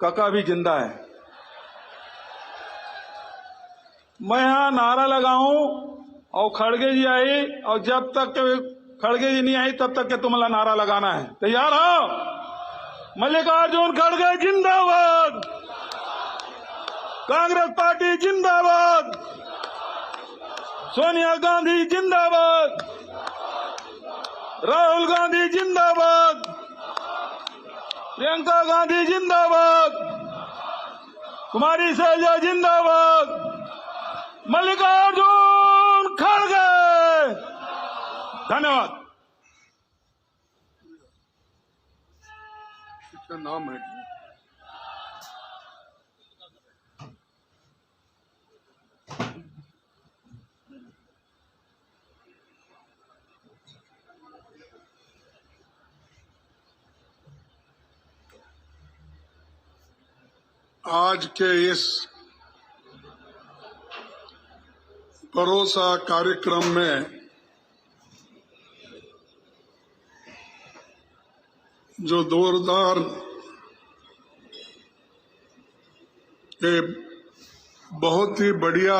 कका भी जिंदा है। मैं यहां नारा लगाऊं और खड़गे जी आई, और जब तक खड़गे जी नहीं आई तब तक के तुम्हारा नारा लगाना है। तैयार हो? मल्लिकार्जुन खड़गे जिंदाबाद, कांग्रेस पार्टी जिंदाबाद, सोनिया गांधी जिंदाबाद, राहुल गांधी जिंदाबाद, प्रियंका गांधी जिंदाबाद, कुमारी शैलजा जिंदाबाद, मल्लिकार्जुन खड़गे। धन्यवाद। इसका नाम है आज के इस भरोसा कार्यक्रम में जो जोरदार ये बहुत ही बढ़िया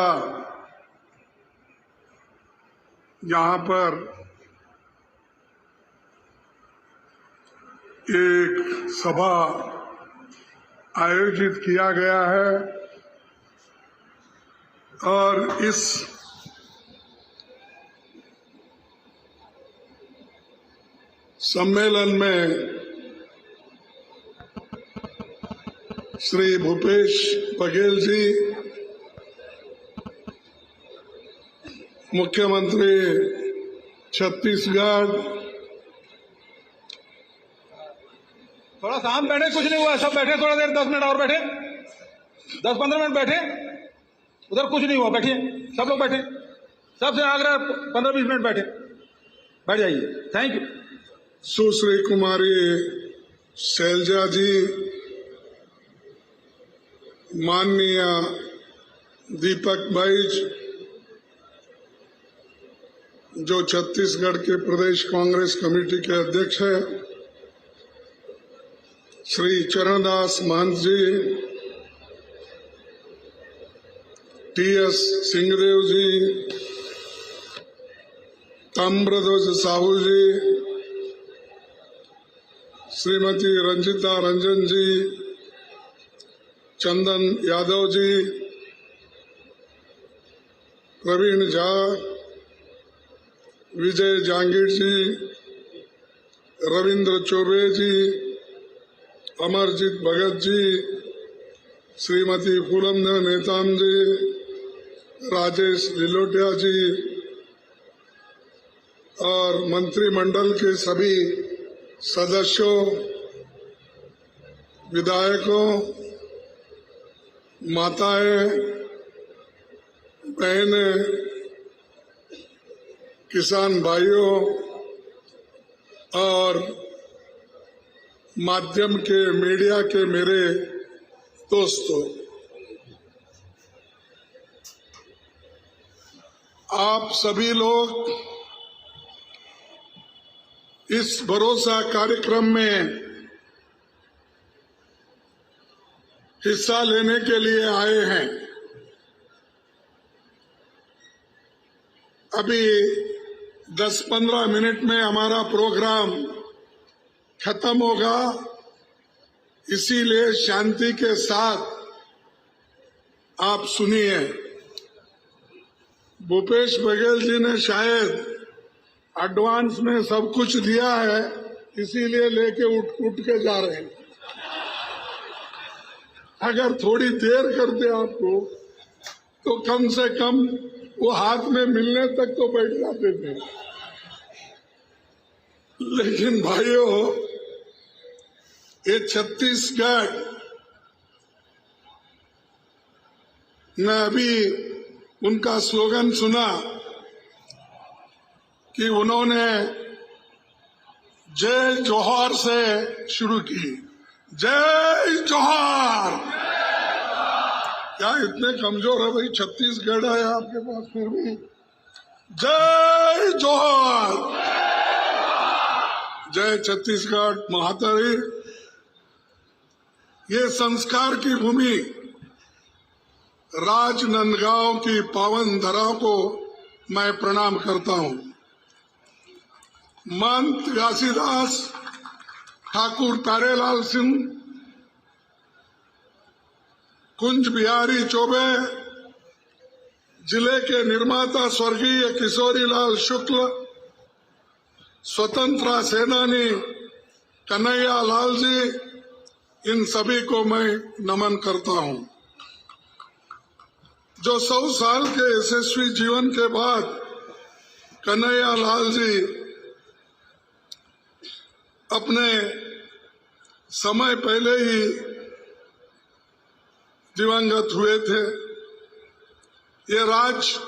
यहाँ पर एक सभा आयोजित किया गया है और इस सम्मेलन में श्री भूपेश बघेल जी, मुख्यमंत्री छत्तीसगढ़, थोड़ा शाम बैठे, कुछ नहीं हुआ, सब बैठे थोड़ा देर, 10 मिनट और बैठे, 10-15 मिनट बैठे, उधर कुछ नहीं हुआ, बैठिए सब लोग बैठे, सबसे आग्रह 15-20 मिनट बैठे, बैठ जाइए। Thank you. सुश्री कुमारी शैलजा जी, माननीय दीपक भाई जो छत्तीसगढ़ के प्रदेश कांग्रेस कमेटी के अध्यक्ष हैं, श्री चरणदास महंत जी, टी.एस. सिंहदेव जी, ताम्रध्वज साहू जी, श्रीमती रंजिता रंजन जी, चंदन यादव जी, प्रवीण झा, विजय जांगीर जी, रविंद्र चौबे जी, अमरजीत भगत जी, श्रीमती फूलम नेताम जी, राजेश लिलोटिया जी और मंत्रिमंडल के सभी सदस्यों, विधायकों, माताएं, बहनें, किसान भाइयों और माध्यम के मीडिया के मेरे दोस्तों, आप सभी लोग इस भरोसा कार्यक्रम में हिस्सा लेने के लिए आए हैं। अभी 10-15 मिनट में हमारा प्रोग्राम खत्म होगा, इसीलिए शांति के साथ आप सुनिए। भूपेश बघेल जी ने शायद एडवांस में सब कुछ दिया है, इसीलिए लेके उठ के जा रहे हैं। अगर थोड़ी देर करते आपको तो कम से कम वो हाथ में मिलने तक तो बैठ जाते थे। लेकिन भाइयों, ये छत्तीसगढ़ में अभी उनका स्लोगन सुना कि उन्होंने जय जोहार से शुरू की। जय जोहार। क्या इतने कमजोर है भाई? छत्तीसगढ़ है आपके पास, फिर भी जय जोहार। जय छत्तीसगढ़ महातारी। ये संस्कार की भूमि राजनांदगांव की पावन धरा को मैं प्रणाम करता हूं। महंत घासीदास ठाकुर प्यारेलाल सिंह, कुंज बिहारी चौबे, जिले के निर्माता स्वर्गीय किशोरीलाल शुक्ल, स्वतंत्रता सेनानी कन्हैया लाल जी, इन सभी को मैं नमन करता हूं, जो 100 साल के यशस्वी जीवन के बाद कन्हैया लाल जी अपने समय पहले ही दिवंगत हुए थे। ये राज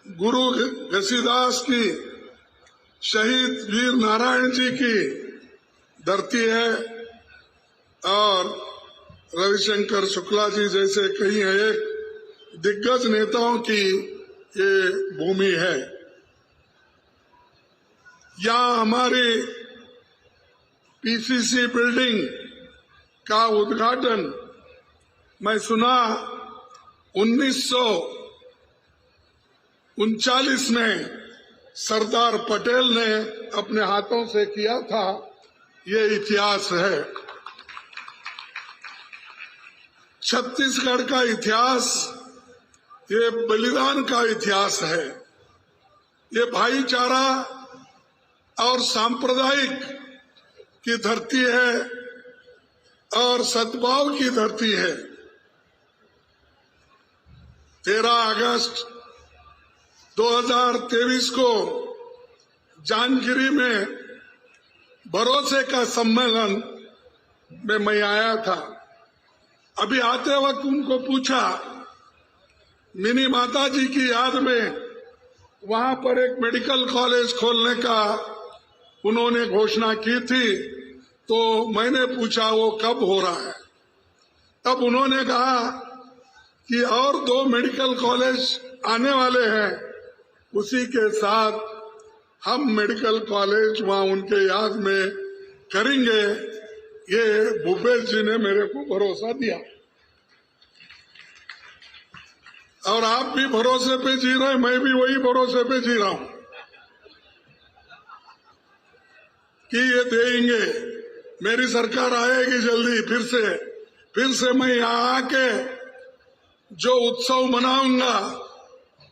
गुरु घसीदास की, शहीद वीर नारायण जी की धरती है और रविशंकर शुक्ला जी जैसे कई एक दिग्गज नेताओं की ये भूमि है। यहाँ हमारी पीसीसी बिल्डिंग का उद्घाटन मैं सुना 1939 में सरदार पटेल ने अपने हाथों से किया था। ये इतिहास है। छत्तीसगढ़ का इतिहास ये बलिदान का इतिहास है। ये भाईचारा और सांप्रदायिक की धरती है और सद्भाव की धरती है। 13 अगस्त 2023 को जानगिरी में भरोसे का सम्मेलन में मैं आया था। अभी आते वक्त उनको पूछा, मिनी माता जी की याद में वहां पर एक मेडिकल कॉलेज खोलने का उन्होंने घोषणा की थी, तो मैंने पूछा वो कब हो रहा है। तब उन्होंने कहा कि और 2 मेडिकल कॉलेज आने वाले हैं, उसी के साथ हम मेडिकल कॉलेज वहां उनके याद में करेंगे। ये भूपेश जी ने मेरे को भरोसा दिया और आप भी भरोसे पे जी रहे हैं, मैं भी वही भरोसे पे जी रहा हूं कि ये देंगे। मेरी सरकार आएगी जल्दी, फिर से मैं यहाँ आके जो उत्सव मनाऊंगा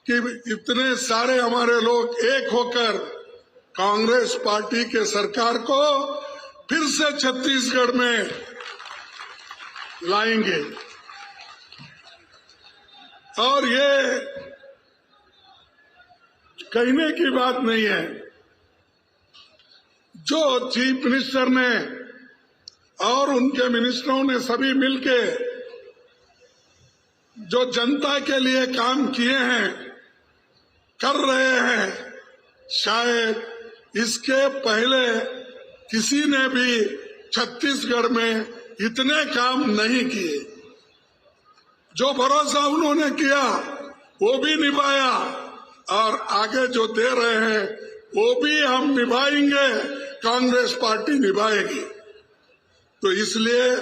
कि इतने सारे हमारे लोग एक होकर कांग्रेस पार्टी के सरकार को फिर से छत्तीसगढ़ में लाएंगे। और ये कहने की बात नहीं है। जो चीफ मिनिस्टर ने और उनके मिनिस्टरों ने सभी मिलके जो जनता के लिए काम किए हैं, कर रहे हैं, शायद इसके पहले किसी ने भी छत्तीसगढ़ में इतने काम नहीं किए। जो भरोसा उन्होंने किया वो भी निभाया और आगे जो दे रहे हैं वो भी हम निभाएंगे, कांग्रेस पार्टी निभाएगी। तो इसलिए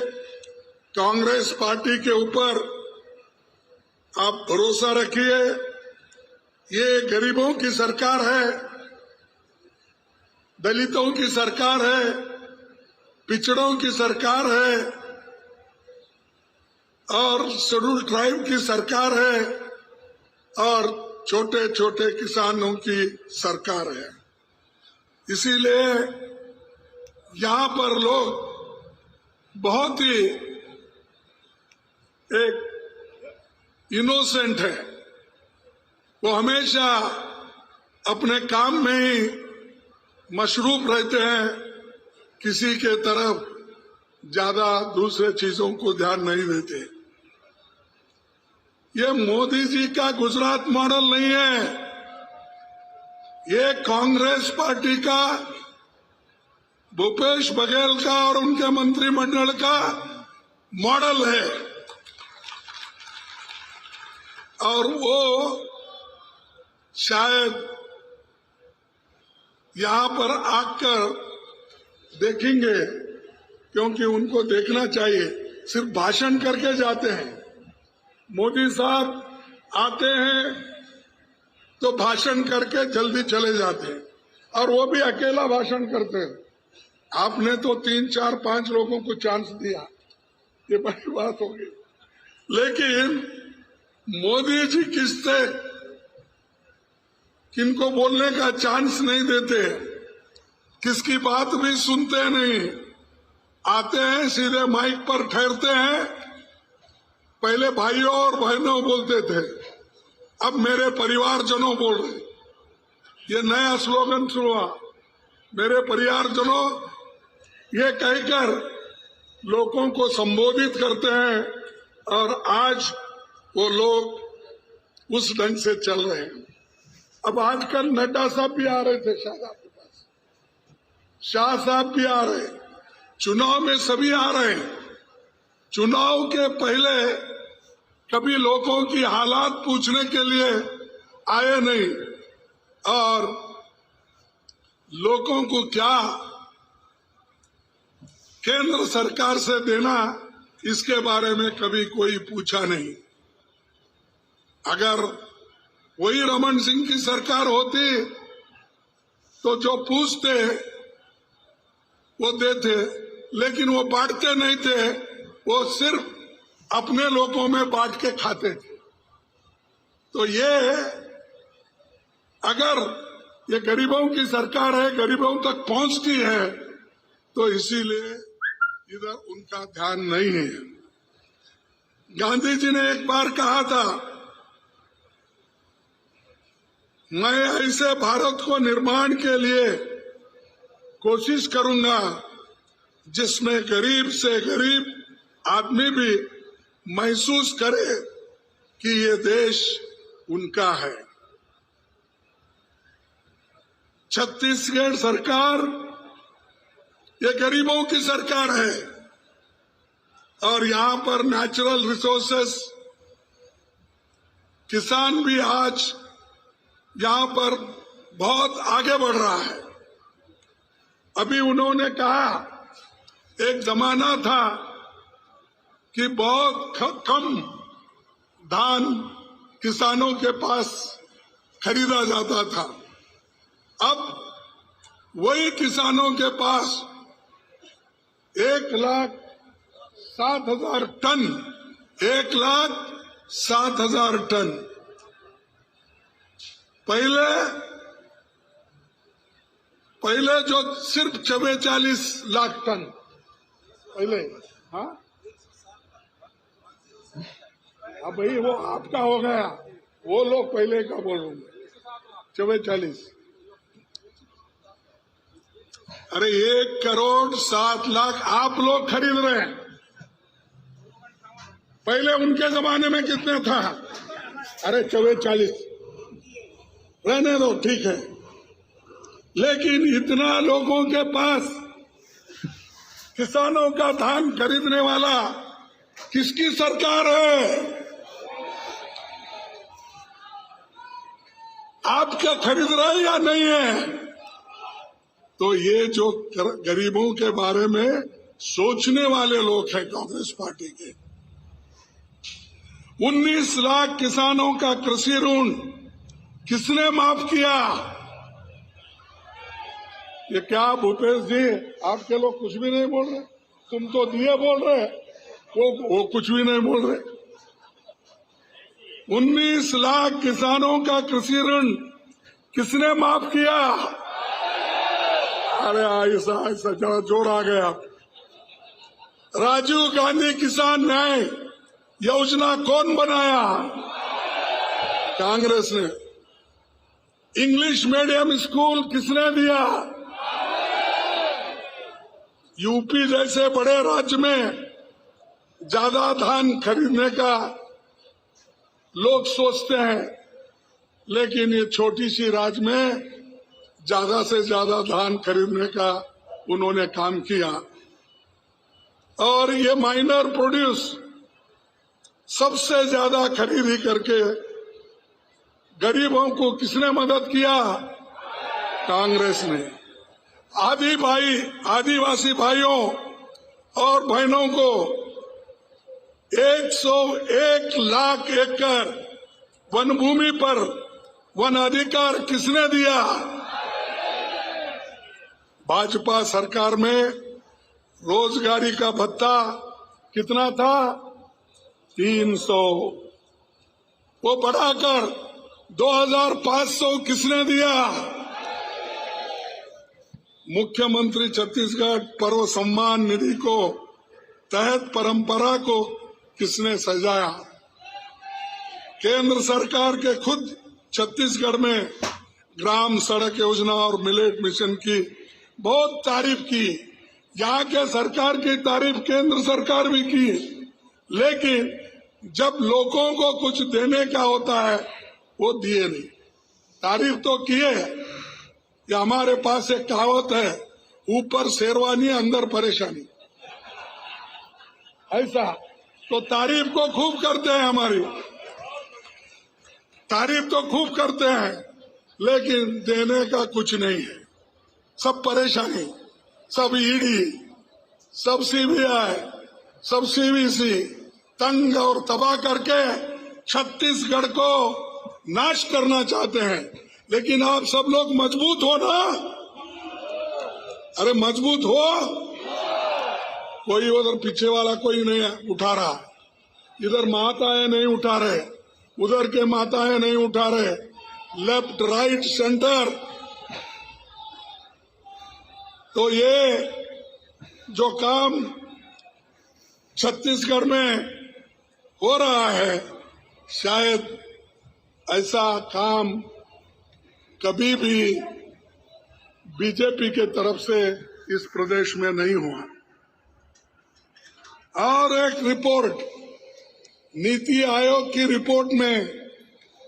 कांग्रेस पार्टी के ऊपर आप भरोसा रखिए। ये गरीबों की सरकार है, दलितों की सरकार है, पिछड़ों की सरकार है और शेड्यूल ट्राइब की सरकार है और छोटे छोटे किसानों की सरकार है। इसीलिए यहाँ पर लोग बहुत ही एक इनोसेंट है। वो हमेशा अपने काम में ही मशरूफ रहते हैं, किसी के तरफ ज्यादा दूसरे चीजों को ध्यान नहीं देते। ये मोदी जी का गुजरात मॉडल नहीं है, ये कांग्रेस पार्टी का, भूपेश बघेल का और उनके मंत्रिमंडल का मॉडल है। और वो शायद यहाँ पर आकर देखेंगे क्योंकि उनको देखना चाहिए सिर्फ भाषण करके जाते हैं। मोदी साहब आते हैं तो भाषण करके जल्दी चले जाते हैं, और वो भी अकेला भाषण करते हैं। आपने तो 3, 4, 5 लोगों को चांस दिया, ये बड़ी बात होगी। लेकिन मोदी जी किससे किनको बोलने का चांस नहीं देते, किसकी बात भी सुनते नहीं। आते हैं सीधे माइक पर ठहरते हैं। पहले भाइयों और बहनों बोलते थे, अब मेरे परिवारजनों बोल रहे। ये नया स्लोगन शुरू हुआ, मेरे परिवारजनों, ये कहकर लोगों को संबोधित करते हैं, और आज वो लोग उस ढंग से चल रहे हैं। अब आजकल नड्डा साहब भी आ रहे थे शायद आपके पास, शाह साहब भी आ रहे, चुनाव में सभी आ रहे हैं। चुनाव के पहले कभी लोगों की हालात पूछने के लिए आए नहीं, और लोगों को क्या केंद्र सरकार से देना, इसके बारे में कभी कोई पूछा नहीं। अगर वही रमन सिंह की सरकार होती तो जो पूछते वो देते, लेकिन वो बांटते नहीं थे, वो सिर्फ अपने लोगों में बांट के खाते थे। तो ये अगर ये गरीबों की सरकार है, गरीबों तक पहुंचती है, तो इसीलिए इधर उनका ध्यान नहीं है। गांधी जी ने एक बार कहा था, मैं ऐसे भारत को निर्माण के लिए कोशिश करूंगा जिसमें गरीब से गरीब आदमी भी महसूस करे कि ये देश उनका है। छत्तीसगढ़ सरकार ये गरीबों की सरकार है, और यहाँ पर नेचुरल रिसोर्सेस, किसान भी आज यहाँ पर बहुत आगे बढ़ रहा है। अभी उन्होंने कहा, एक जमाना था कि बहुत कम धान किसानों के पास खरीदा जाता था। अब वही किसानों के पास 1,07,000 टन 1,07,000 टन। पहले जो सिर्फ 44 लाख टन पहले, हाँ अब भाई वो आपका हो गया, वो लोग पहले का बोल रहे हैं 44। अरे 1,07,00,000 आप लोग खरीद रहे हैं, पहले उनके जमाने में कितने था? अरे 44 रहने दो, ठीक है। लेकिन इतना लोगों के पास किसानों का धान खरीदने वाला किसकी सरकार है? आप क्या खरीद रहे हैं या नहीं है? तो ये जो गरीबों के बारे में सोचने वाले लोग हैं कांग्रेस पार्टी के, 19 लाख किसानों का कृषि ऋण किसने माफ किया? ये क्या भूपेश जी, आपके लोग कुछ भी नहीं बोल रहे? तुम तो दिए बोल रहे, वो कुछ भी नहीं बोल रहे। 19 लाख किसानों का कृषि ऋण किसने माफ किया? अरे ऐसा जरा जोर आ गया। राजीव गांधी किसान न्याय योजना कौन बनाया? कांग्रेस ने। इंग्लिश मीडियम स्कूल किसने दिया? यूपी जैसे बड़े राज्य में ज्यादा धान खरीदने का लोग सोचते हैं, लेकिन ये छोटी सी राज्य में ज्यादा से ज्यादा धान खरीदने का उन्होंने काम किया। और ये माइनर प्रोड्यूस सबसे ज्यादा खरीदी करके गरीबों को किसने मदद किया? कांग्रेस ने। आदिवासी भाइयों, और बहनों को 101 लाख एकड़ वन भूमि पर वन अधिकार किसने दिया? भाजपा सरकार में रोजगारी का भत्ता कितना था? 300, वो बढ़ाकर 2500 किसने दिया? मुख्यमंत्री छत्तीसगढ़ पर्व सम्मान निधि को तहत परंपरा को किसने सजाया? केंद्र सरकार के खुद छत्तीसगढ़ में ग्राम सड़क योजना और मिलेट मिशन की बहुत तारीफ की। यहाँ के सरकार की तारीफ केंद्र सरकार भी की, लेकिन जब लोगों को कुछ देने का होता है वो दिए नहीं। तारीफ तो किए। ये हमारे पास एक कहावत है, ऊपर शेरवानी अंदर परेशानी, ऐसा। तो तारीफ को खूब करते हैं, हमारी तारीफ तो खूब करते हैं, लेकिन देने का कुछ नहीं है। सब परेशानी, सब ईडी, सब सीबीआई, सब सीवीसी तंग और तबाह करके छत्तीसगढ़ को नाश करना चाहते हैं। लेकिन आप सब लोग मजबूत हो ना? अरे मजबूत हो। कोई उधर पीछे वाला कोई नहीं उठा रहा, इधर माताएं नहीं उठा रहे, उधर के माताएं नहीं उठा रहे, लेफ्ट राइट सेंटर। तो ये जो काम छत्तीसगढ़ में हो रहा है, शायद ऐसा काम कभी भी बीजेपी के तरफ से इस प्रदेश में नहीं हुआ। और एक रिपोर्ट, नीति आयोग की रिपोर्ट में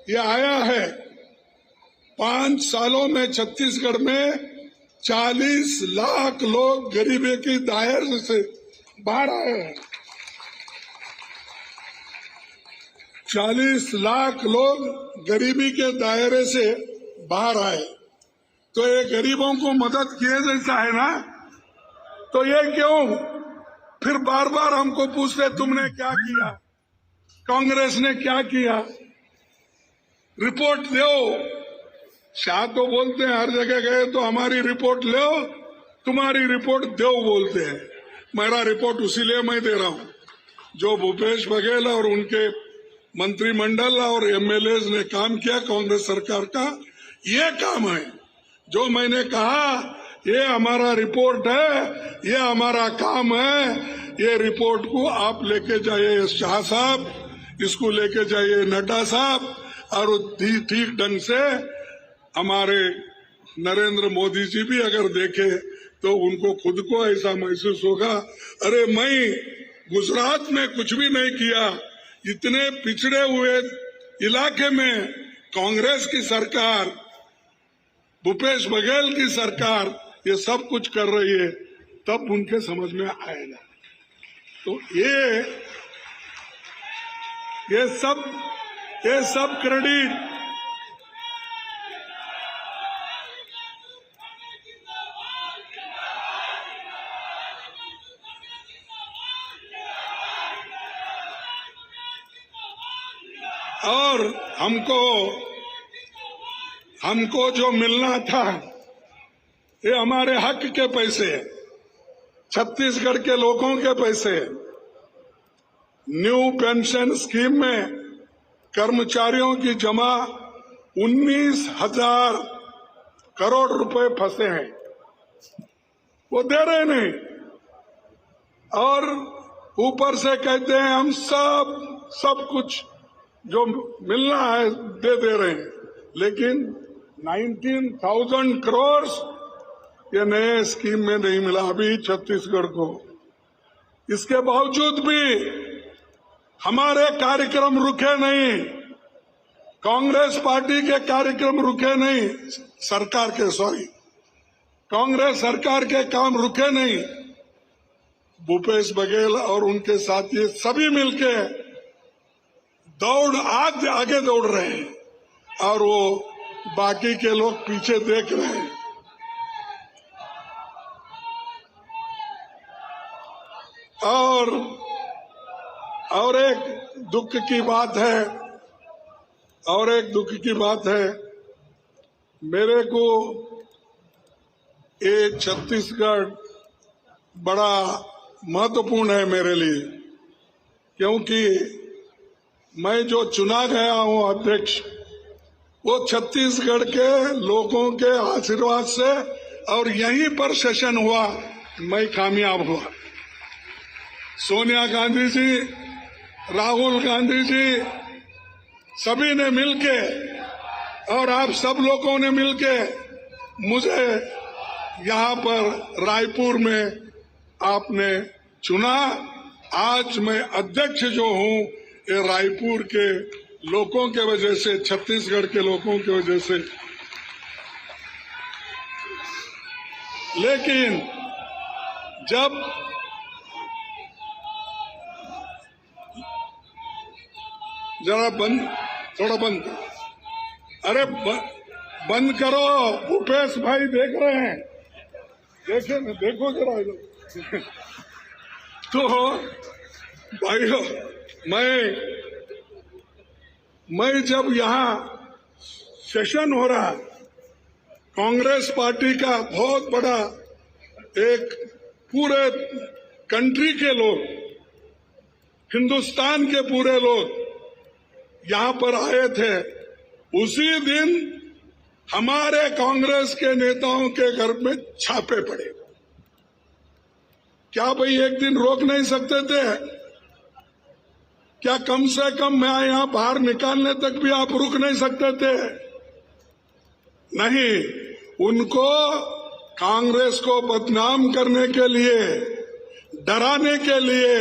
यह आया है, 5 सालों में छत्तीसगढ़ में 40 लाख लोग गरीबी की दायरे से बाहर आए हैं। 40 लाख लोग गरीबी के दायरे से बाहर आए। तो ये गरीबों को मदद किए जैसा है ना? तो ये क्यों फिर बार बार हमको पूछते तुमने क्या किया, कांग्रेस ने क्या किया? रिपोर्ट दो। शाह तो बोलते हैं हर जगह गए तो हमारी रिपोर्ट लो, तुम्हारी रिपोर्ट दो बोलते हैं। मेरा रिपोर्ट उसीलिए मैं दे रहा हूं, जो भूपेश बघेल और उनके मंत्रिमंडल और एमएलए ने काम किया कांग्रेस सरकार का, ये काम है। जो मैंने कहा ये हमारा रिपोर्ट है, ये हमारा काम है। ये रिपोर्ट को आप लेके जाइए शाह साहब, इसको लेके जाइए नड्डा साहब, और ठीक ढंग से हमारे नरेंद्र मोदी जी भी अगर देखे तो उनको खुद को ऐसा महसूस होगा, अरे मैं गुजरात में कुछ भी नहीं किया, इतने पिछड़े हुए इलाके में कांग्रेस की सरकार, भूपेश बघेल की सरकार ये सब कुछ कर रही है, तब उनके समझ में आएगा। तो ये सब क्रेडिट और हमको जो मिलना था, ये हमारे हक के पैसे, छत्तीसगढ़ के लोगों के पैसे। न्यू पेंशन स्कीम में कर्मचारियों की जमा 19,000 करोड़ रुपए फंसे हैं, वो दे रहे नहीं। और ऊपर से कहते हैं हम सब कुछ जो मिलना है दे रहे हैं, लेकिन 19,000 करोड़ ये नए स्कीम में नहीं मिला अभी छत्तीसगढ़ को। इसके बावजूद भी हमारे कार्यक्रम रुके नहीं, कांग्रेस पार्टी के कार्यक्रम रुके नहीं, कांग्रेस सरकार के काम रुके नहीं। भूपेश बघेल और उनके साथी सभी मिलके आगे दौड़ रहे हैं, और वो बाकी के लोग पीछे देख रहे हैं। और एक दुख की बात है, मेरे को ये छत्तीसगढ़ बड़ा महत्वपूर्ण है मेरे लिए, क्योंकि मैं जो चुना गया हूं अध्यक्ष, वो छत्तीसगढ़ के लोगों के आशीर्वाद से, और यहीं पर सेशन हुआ, मैं कामयाब हुआ। सोनिया गांधी जी, राहुल गांधी जी, सभी ने मिलके और आप सब लोगों ने मिलके मुझे यहाँ पर रायपुर में आपने चुना। आज मैं अध्यक्ष जो हूँ, ये रायपुर के लोगों के वजह से, छत्तीसगढ़ के लोगों की वजह से। लेकिन जब जरा थोड़ा बंद करो, अरे बंद करो, भूपेश भाई देख रहे हैं, देखे ना, देखो जरा। तो भाइयों, मैं जब यहाँ सेशन हो रहा, कांग्रेस पार्टी का बहुत बड़ा एक पूरे कंट्री के लोग, हिंदुस्तान के पूरे लोग यहाँ पर आए थे, उसी दिन हमारे कांग्रेस के नेताओं के घर में छापे पड़े। क्या भाई एक दिन रोक नहीं सकते थे? क्या कम से कम मैं यहाँ बाहर निकालने तक भी आप रुक नहीं सकते थे? नहीं, उनको कांग्रेस को बदनाम करने के लिए, डराने के लिए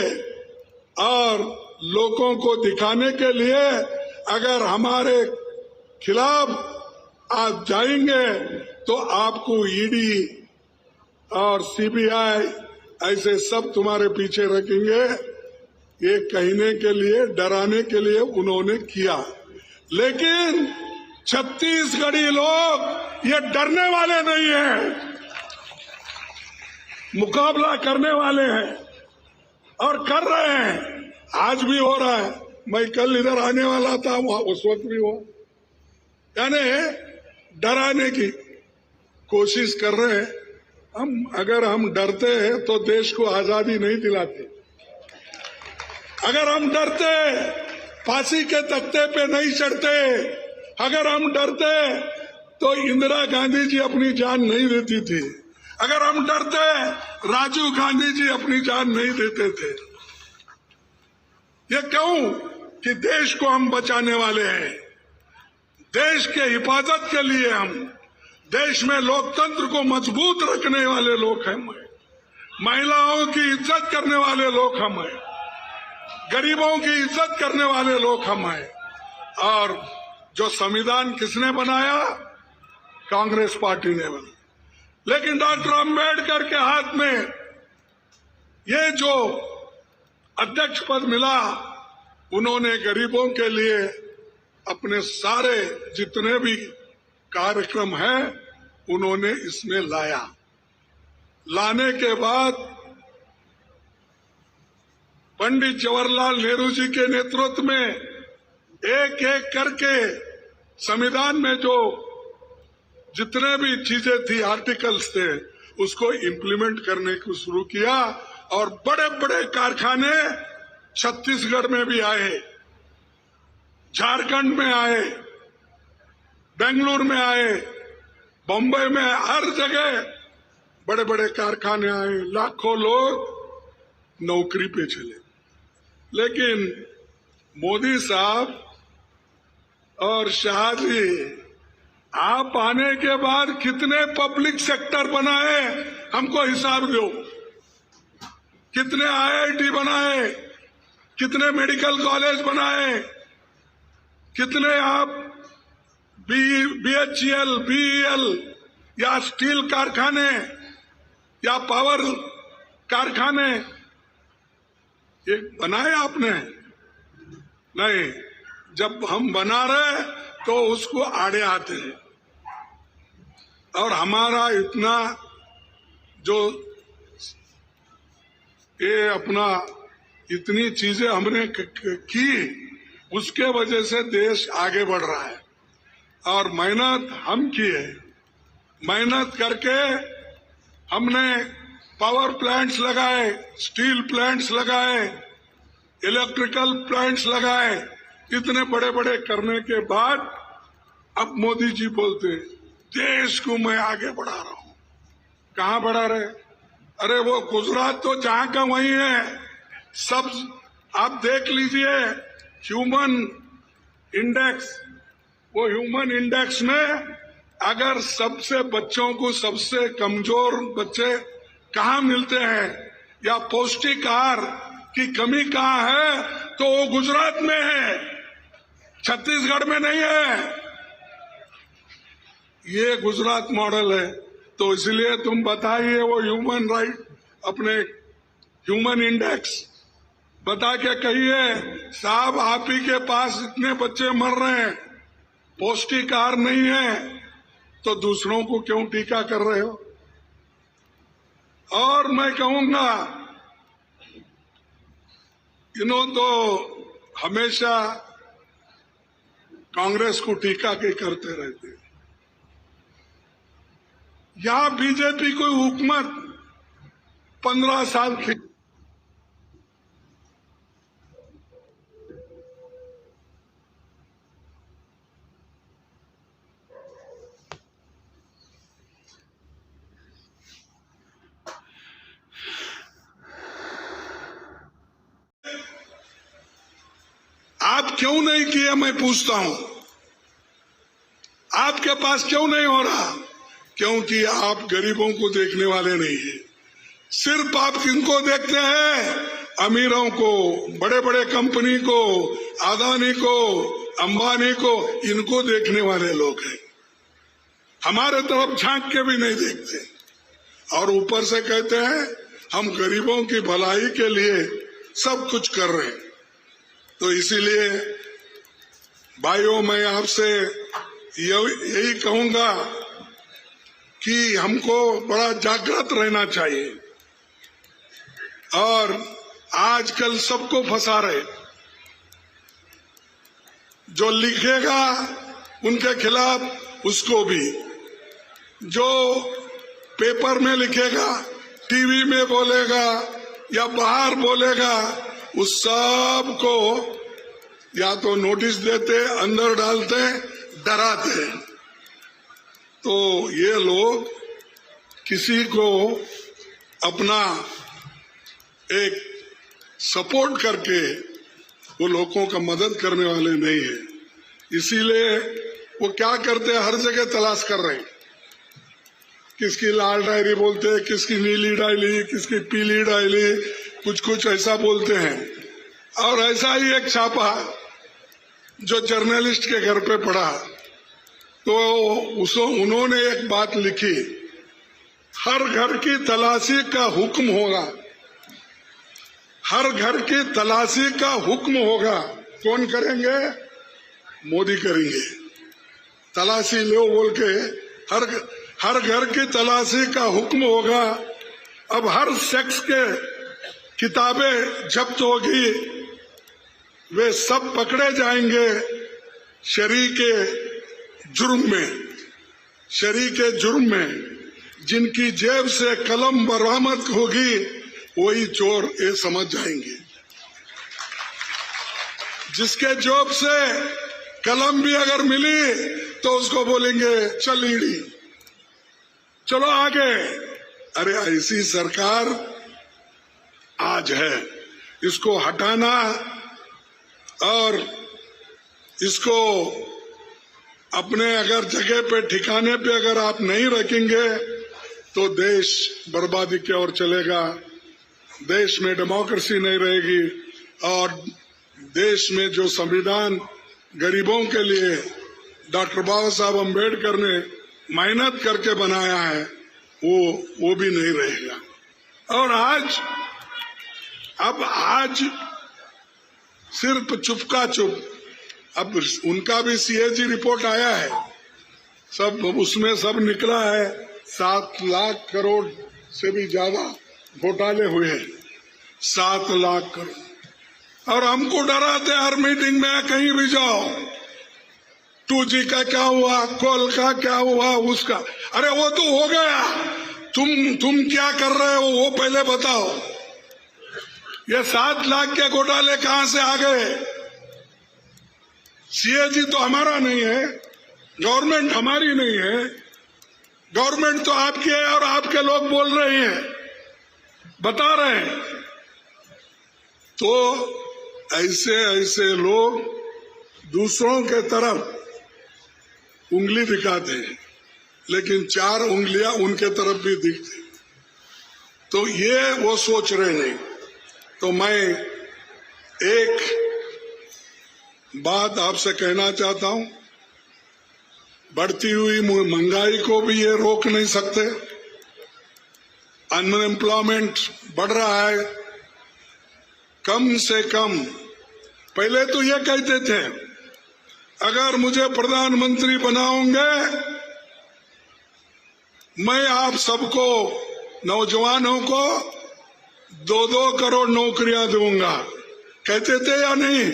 और लोगों को दिखाने के लिए, अगर हमारे खिलाफ आप जाएंगे तो आपको ईडी और सीबीआई ऐसे सब तुम्हारे पीछे रखेंगे, ये कहने के लिए, डराने के लिए उन्होंने किया। लेकिन छत्तीसगढ़ी लोग ये डरने वाले नहीं हैं, मुकाबला करने वाले हैं और कर रहे हैं। आज भी हो रहा है, मैं कल इधर आने वाला था, वहां उस वक्त भी हुआ। यानी डराने की कोशिश कर रहे हैं। अगर हम डरते हैं तो देश को आजादी नहीं दिलाते। अगर हम डरते फांसी के तख्ते पे नहीं चढ़ते। अगर हम डरते तो इंदिरा गांधी जी अपनी जान नहीं देती थी। अगर हम डरते राजीव गांधी जी अपनी जान नहीं देते थे। ये क्यों? कि देश को हम बचाने वाले हैं, देश के हिफाजत के लिए हम, देश में लोकतंत्र को मजबूत रखने वाले लोग हैं। महिलाओं की इज्जत करने वाले लोग हम हैं, गरीबों की इज्जत करने वाले लोग हम हैं। और जो संविधान किसने बनाया? कांग्रेस पार्टी ने बनाया। लेकिन डॉक्टर अंबेडकर के हाथ में ये जो अध्यक्ष पद मिला, उन्होंने गरीबों के लिए अपने सारे जितने भी कार्यक्रम हैं उन्होंने इसमें लाया। लाने के बाद पंडित जवाहरलाल नेहरू जी के नेतृत्व में एक एक करके संविधान में जो जितने भी चीजें थी, आर्टिकल्स थे, उसको इम्प्लीमेंट करने को शुरू किया। और बड़े बड़े कारखाने छत्तीसगढ़ में भी आए, झारखंड में आए, बेंगलुरु में आए, बम्बई में, हर जगह बड़े बड़े कारखाने आए, लाखों लोग नौकरी पे चले। लेकिन मोदी साहब और शाह जी, आप आने के बाद कितने पब्लिक सेक्टर बनाए, हमको हिसाब दो। कितने आईआईटी बनाए, कितने मेडिकल कॉलेज बनाए, कितने आप बीएचईएल, बीईएल या स्टील कारखाने या पावर कारखाने ये बनाए आपने? नहीं। जब हम बना रहे तो उसको आड़े आते हैं। और हमारा इतना जो ये अपना इतनी चीजें हमने की, उसके वजह से देश आगे बढ़ रहा है। और मेहनत हम किए, मेहनत करके हमने पावर प्लांट्स लगाए, स्टील प्लांट्स लगाए, इलेक्ट्रिकल प्लांट्स लगाए। इतने बड़े बड़े करने के बाद अब मोदी जी बोलते देश को मैं आगे बढ़ा रहा हूं। कहां बढ़ा रहे? अरे वो गुजरात तो जहां का वहीं है। सब आप देख लीजिए ह्यूमन इंडेक्स, वो ह्यूमन इंडेक्स में अगर सबसे बच्चों को सबसे कमजोर बच्चे कहां मिलते हैं या पौष्टिक आहार की कमी कहां है, तो वो गुजरात में है, छत्तीसगढ़ में नहीं है। ये गुजरात मॉडल है। तो इसलिए तुम बताइए वो ह्यूमन राइट, अपने ह्यूमन इंडेक्स बता के कहिए साहब आप ही के पास इतने बच्चे मर रहे हैं, पौष्टिक आहार नहीं है, तो दूसरों को क्यों टीका कर रहे हो? और मैं कहूंगा इन्हों तो हमेशा कांग्रेस को टीका के करते रहते। यहां बीजेपी कोई हुकूमत 15 साल थी, आप क्यों नहीं किए? मैं पूछता हूं, आपके पास क्यों नहीं हो रहा? क्योंकि आप गरीबों को देखने वाले नहीं है। सिर्फ आप किनको देखते हैं? अमीरों को, बड़े बड़े कंपनी को, अदानी को, अंबानी को, इनको देखने वाले लोग हैं। हमारे तरफ झांक के भी नहीं देखते और ऊपर से कहते हैं हम गरीबों की भलाई के लिए सब कुछ कर रहे हैं। तो इसीलिए भाइयों मैं आपसे यही कहूंगा कि हमको बड़ा जागृत रहना चाहिए। और आजकल सबको फंसा रहे, जो लिखेगा उनके खिलाफ उसको भी, जो पेपर में लिखेगा, टीवी में बोलेगा या बाहर बोलेगा, उस सब को या तो नोटिस देते, अंदर डालते, डराते। तो ये लोग किसी को अपना एक सपोर्ट करके वो लोगों का मदद करने वाले नहीं है। इसीलिए वो क्या करते हैं, हर जगह तलाश कर रहे हैं। किसकी लाल डायरी बोलते हैं, किसकी नीली डायरी, किसकी पीली डायरी, कुछ कुछ ऐसा बोलते हैं। और ऐसा ही एक छापा जो जर्नलिस्ट के घर पे पड़ा, तो उन्होंने एक बात लिखी, हर घर की तलाशी का हुक्म होगा, हर घर की तलाशी का हुक्म होगा। कौन करेंगे? मोदी करेंगे। तलाशी लो बोल के हर घर की तलाशी का हुक्म होगा। अब हर सेक्स के किताबें जब्त होगी, वे सब पकड़े जाएंगे शरीक के जुर्म में। जिनकी जेब से कलम बरामद होगी वही चोर ये समझ जाएंगे। जिसके जेब से कलम भी अगर मिली तो उसको बोलेंगे चल ईडी, चलो आगे। अरे ऐसी सरकार आज है, इसको हटाना और इसको अपने अगर जगह पे ठिकाने पे अगर आप नहीं रखेंगे तो देश बर्बादी की ओर चलेगा। देश में डेमोक्रेसी नहीं रहेगी और देश में जो संविधान गरीबों के लिए डॉक्टर बाबा साहब अम्बेडकर ने मेहनत करके बनाया है वो भी नहीं रहेगा। और आज सिर्फ चुपका चुप, अब उनका भी सीएजी रिपोर्ट आया है, सब उसमें सब निकला है 7 लाख करोड़ से भी ज्यादा घोटाले हुए हैं। 7 लाख करोड़ और हमको डराते हर मीटिंग में, कहीं भी जाओ 2G का क्या हुआ, कॉल का क्या हुआ, उसका। अरे वो तो हो गया, तुम क्या कर रहे हो वो पहले बताओ। ये 7 लाख के घोटाले कहां से आ गए? CAG तो हमारा नहीं है, गवर्नमेंट हमारी नहीं है, गवर्नमेंट तो आपकी है और आपके लोग बोल रहे हैं, बता रहे हैं। तो ऐसे ऐसे लोग दूसरों के तरफ उंगली दिखाते हैं, लेकिन 4 उंगलियां उनके तरफ भी दिखती। तो ये वो सोच रहे नहीं। तो मैं एक बात आपसे कहना चाहता हूं, बढ़ती हुई महंगाई को भी ये रोक नहीं सकते। अनएम्प्लॉयमेंट बढ़ रहा है, कम से कम। पहले तो ये कहते थे अगर मुझे प्रधानमंत्री बनाओगे मैं आप सबको, नौजवानों को 2-2 करोड़ नौकरियां दूंगा। कहते थे या नहीं?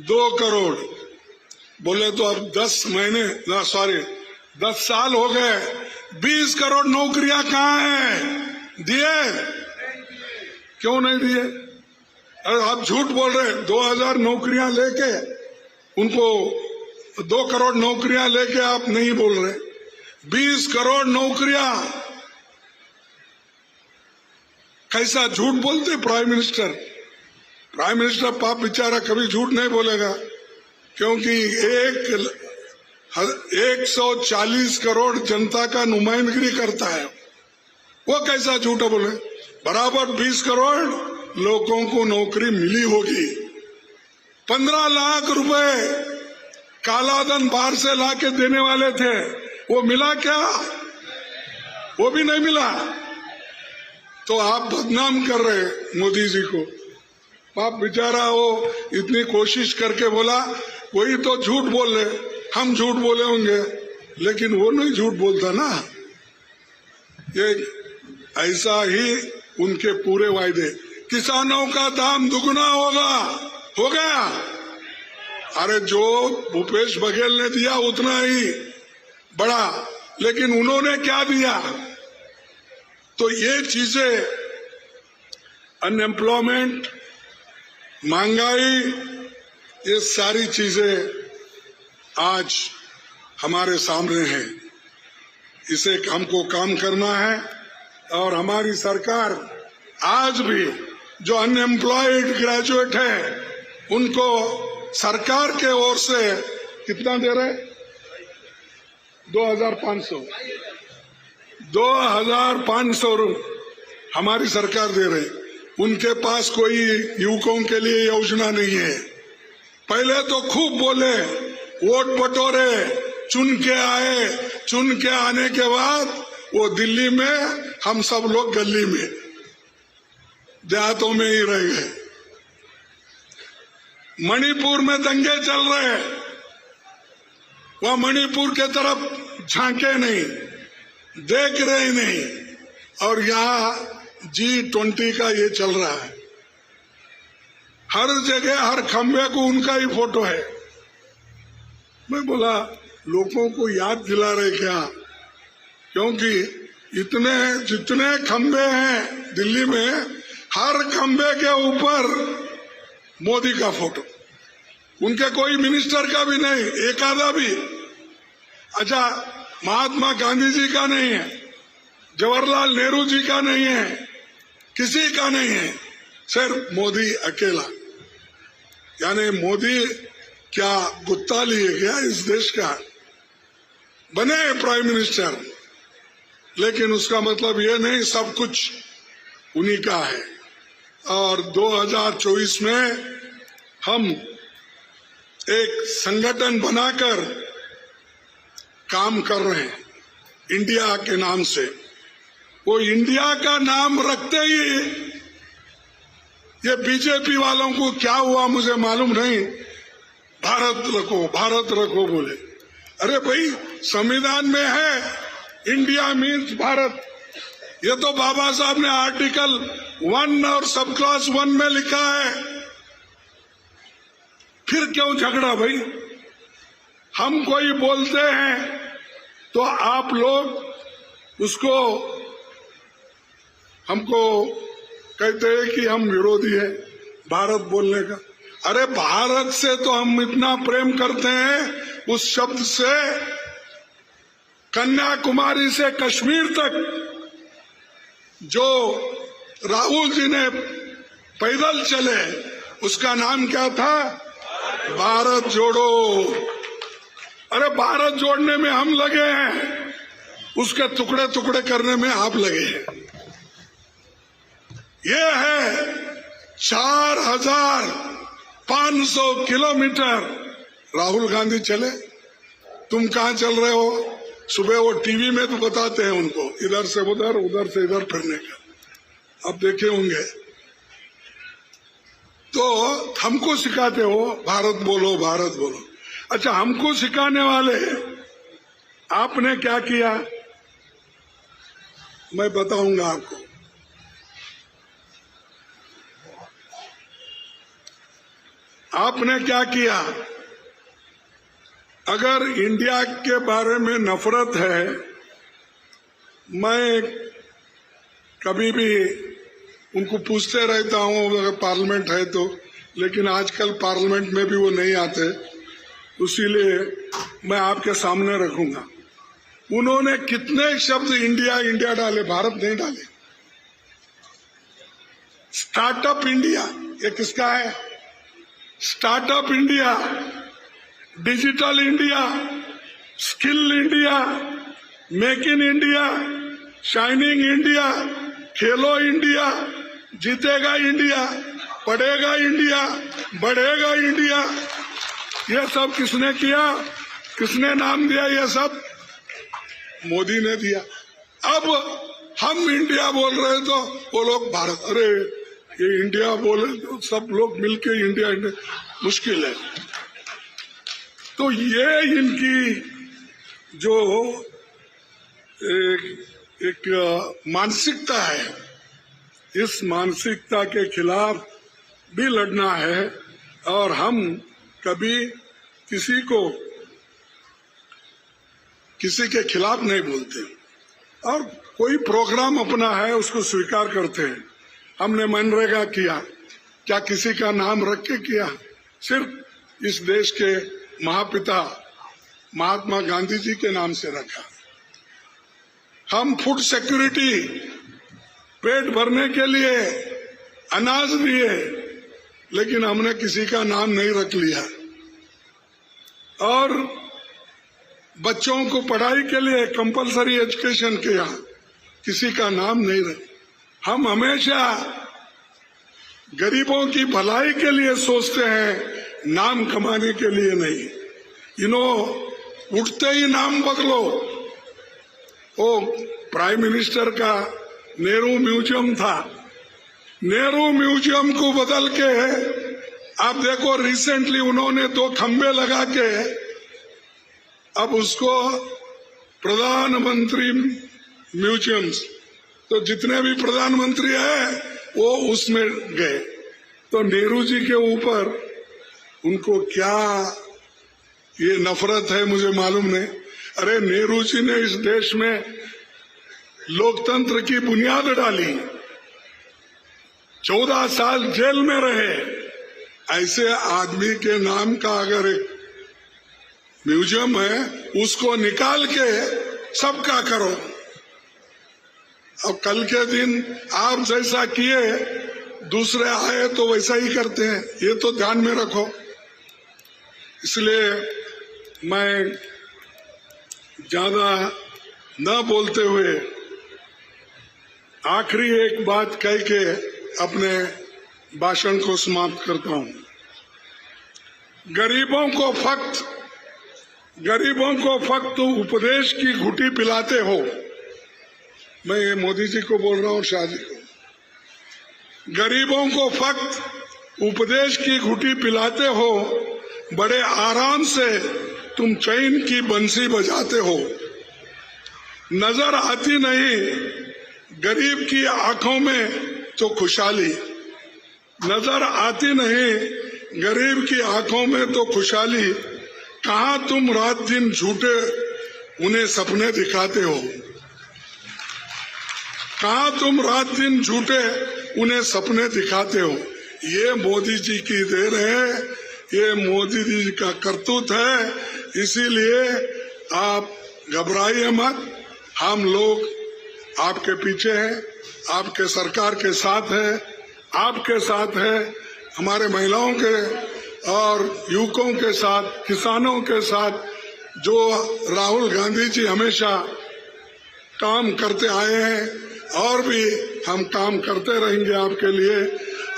2 करोड़ बोले तो अब 10 साल हो गए, 20 करोड़ नौकरियां कहाँ हैं? दिए? क्यों नहीं दिए? अरे आप झूठ बोल रहे। 2000 नौकरियां लेके उनको 2 करोड़ नौकरियां लेके आप नहीं बोल रहे। 20 करोड़ नौकरियां, कैसा झूठ बोलते प्राइम मिनिस्टर? प्राइम मिनिस्टर पाप बेचारा कभी झूठ नहीं बोलेगा, क्योंकि 140 करोड़ जनता का नुमाइंदगी करता है। वो कैसा झूठा बोले? बराबर 20 करोड़ लोगों को नौकरी मिली होगी। 15 लाख रुपए कालाधन बाहर से लाके देने वाले थे, वो मिला क्या? वो भी नहीं मिला। तो आप बदनाम कर रहे मोदी जी को। आप बेचारा वो इतनी कोशिश करके बोला, वही तो झूठ बोल रहे। हम झूठ बोले होंगे, लेकिन वो नहीं झूठ बोलता ना। ये ऐसा ही उनके पूरे वायदे। किसानों का दाम दुगना होगा, हो गया। अरे जो भूपेश बघेल ने दिया उतना ही बड़ा, लेकिन उन्होंने क्या दिया? तो ये चीजें, अनएम्प्लॉयमेंट, महंगाई, ये सारी चीजें आज हमारे सामने हैं। इसे हमको काम करना है। और हमारी सरकार आज भी जो अनएम्प्लॉयड ग्रेजुएट है उनको सरकार के ओर से कितना दे रहे? 2500 हमारी सरकार दे रही। उनके पास कोई युवकों के लिए योजना नहीं है। पहले तो खूब बोले, वोट बटोरे, चुन के आए, चुन के आने के बाद वो दिल्ली में, हम सब लोग गली में, देहातों में ही रह गए। मणिपुर में दंगे चल रहे, वह मणिपुर के तरफ झांके नहीं, देख रहे नहीं। और यहाँ G20 का ये चल रहा है, हर जगह हर खंबे को उनका ही फोटो है। मैं बोला लोगों को याद दिला रहे क्या? क्योंकि जितने खंबे हैं दिल्ली में, हर खंबे के ऊपर मोदी का फोटो, उनके कोई मिनिस्टर का भी नहीं, एक आधा भी। अच्छा, महात्मा गांधी जी का नहीं है, जवाहरलाल नेहरू जी का नहीं है, किसी का नहीं है, सिर्फ मोदी अकेला। यानी मोदी क्या गुत्ता लिए गया इस देश का? बने प्राइम मिनिस्टर, लेकिन उसका मतलब ये नहीं सब कुछ उन्हीं का है। और 2024 में हम एक संगठन बनाकर काम कर रहे हैं इंडिया के नाम से। वो इंडिया का नाम रखते ही ये बीजेपी वालों को क्या हुआ मुझे मालूम नहीं, भारत रखो बोले। अरे भाई, संविधान में है इंडिया मीन्स भारत। ये तो बाबा साहब ने आर्टिकल 1 और सब क्लॉज 1 में लिखा है फिर क्यों झगड़ा भाई? हम कोई बोलते हैं तो आप लोग उसको हमको कहते हैं कि हम विरोधी है भारत बोलने का। अरे भारत से तो हम इतना प्रेम करते हैं, उस शब्द से कन्याकुमारी से कश्मीर तक जो राहुल जी ने पैदल चले उसका नाम क्या था? भारत जोड़ो। अरे भारत जोड़ने में हम लगे हैं, उसके टुकड़े टुकड़े करने में आप लगे हैं। ये है 4500 किलोमीटर राहुल गांधी चले। तुम कहाँ चल रहे हो? सुबह वो टीवी में तो बताते हैं उनको इधर से उधर उधर से इधर फिरने का, अब देखे होंगे। तो हमको सिखाते हो भारत बोलो भारत बोलो। अच्छा, हमको सिखाने वाले आपने क्या किया मैं बताऊंगा आपको। आपने क्या किया? अगर इंडिया के बारे में नफरत है, मैं कभी भी उनको पूछते रहता हूं अगर पार्लियामेंट है तो, लेकिन आजकल पार्लियामेंट में भी वो नहीं आते, इसीलिए मैं आपके सामने रखूंगा। उन्होंने कितने शब्द इंडिया इंडिया डाले, भारत नहीं डाले। स्टार्टअप इंडिया ये किसका है? Startup India, digital India, skill India, make in India, shining India, Khelo India, जीतेगा इंडिया, पढ़ेगा इंडिया, बढ़ेगा इंडिया। ये सब किसने किया? किसने नाम दिया? ये सब मोदी ने दिया। अब हम इंडिया बोल रहे तो वो लोग भारत। अरे ये इंडिया बोले तो सब लोग मिलके इंडिया इंडिया, मुश्किल है। तो ये इनकी जो एक मानसिकता है, इस मानसिकता के खिलाफ भी लड़ना है। और हम कभी किसी के खिलाफ नहीं बोलते, और कोई प्रोग्राम अपना है उसको स्वीकार करते हैं। हमने मनरेगा किया, क्या किसी का नाम रख के किया? सिर्फ इस देश के महापिता महात्मा गांधी जी के नाम से रखा। हम फूड सिक्योरिटी, पेट भरने के लिए अनाज दिए, लेकिन हमने किसी का नाम नहीं रख लिया। और बच्चों को पढ़ाई के लिए कंपलसरी एजुकेशन किया, किसी का नाम नहीं रख। हम हमेशा गरीबों की भलाई के लिए सोचते हैं, नाम कमाने के लिए नहीं। उठते ही नाम बदलो। वो प्राइम मिनिस्टर का नेहरू म्यूजियम था, नेहरू म्यूजियम को बदल के आप देखो रिसेंटली उन्होंने 2 खंबे लगा के अब उसको प्रधानमंत्री म्यूजियम्स, तो जितने भी प्रधानमंत्री है वो उसमें गए। तो नेहरू जी के ऊपर उनको क्या ये नफरत है मुझे मालूम नहीं। अरे नेहरू जी ने इस देश में लोकतंत्र की बुनियाद डाली, 14 साल जेल में रहे। ऐसे आदमी के नाम का अगर एक म्यूजियम है, उसको निकाल के सबका करो। अब कल के दिन आप जैसा किए दूसरे आए तो वैसा ही करते हैं, ये तो ध्यान में रखो। इसलिए मैं ज्यादा न बोलते हुए आखिरी एक बात कह के अपने भाषण को समाप्त करता हूं। गरीबों को फक्त उपदेश की घुटी पिलाते हो। मैं ये मोदी जी को बोल रहा हूं, शाह जी को। गरीबों को फक्त उपदेश की घुटी पिलाते हो, बड़े आराम से तुम चैन की बंसी बजाते हो। नजर आती नहीं गरीब की आंखों में तो खुशहाली, नजर आती नहीं गरीब की आंखों में तो खुशहाली, कहाँ तुम रात दिन झूठे उन्हें सपने दिखाते हो। कहाँ तुम रात दिन झूठे उन्हें सपने दिखाते हो। ये मोदी जी की देन है, ये मोदी जी का करतूत है। इसीलिए आप घबराइए मत, हम लोग आपके पीछे हैं, आपके सरकार के साथ है, आपके साथ है, हमारे महिलाओं के और युवकों के साथ, किसानों के साथ। जो राहुल गांधी जी हमेशा काम करते आए हैं और भी हम काम करते रहेंगे आपके लिए।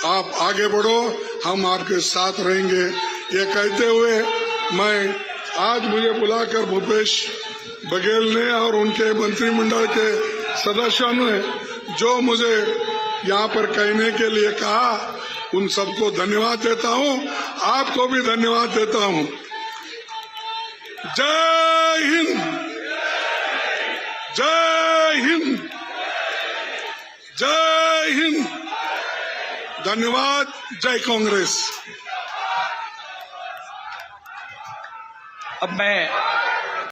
आप आगे बढ़ो, हम आपके साथ रहेंगे। ये कहते हुए मैं आज मुझे बुलाकर भूपेश बघेल ने और उनके मंत्रिमंडल के सदस्यों ने जो मुझे यहाँ पर कहने के लिए कहा, उन सबको धन्यवाद देता हूँ। आपको भी धन्यवाद देता हूँ। जय हिंद, जय हिंद, जय हिंद। धन्यवाद। जय कांग्रेस। अब मैं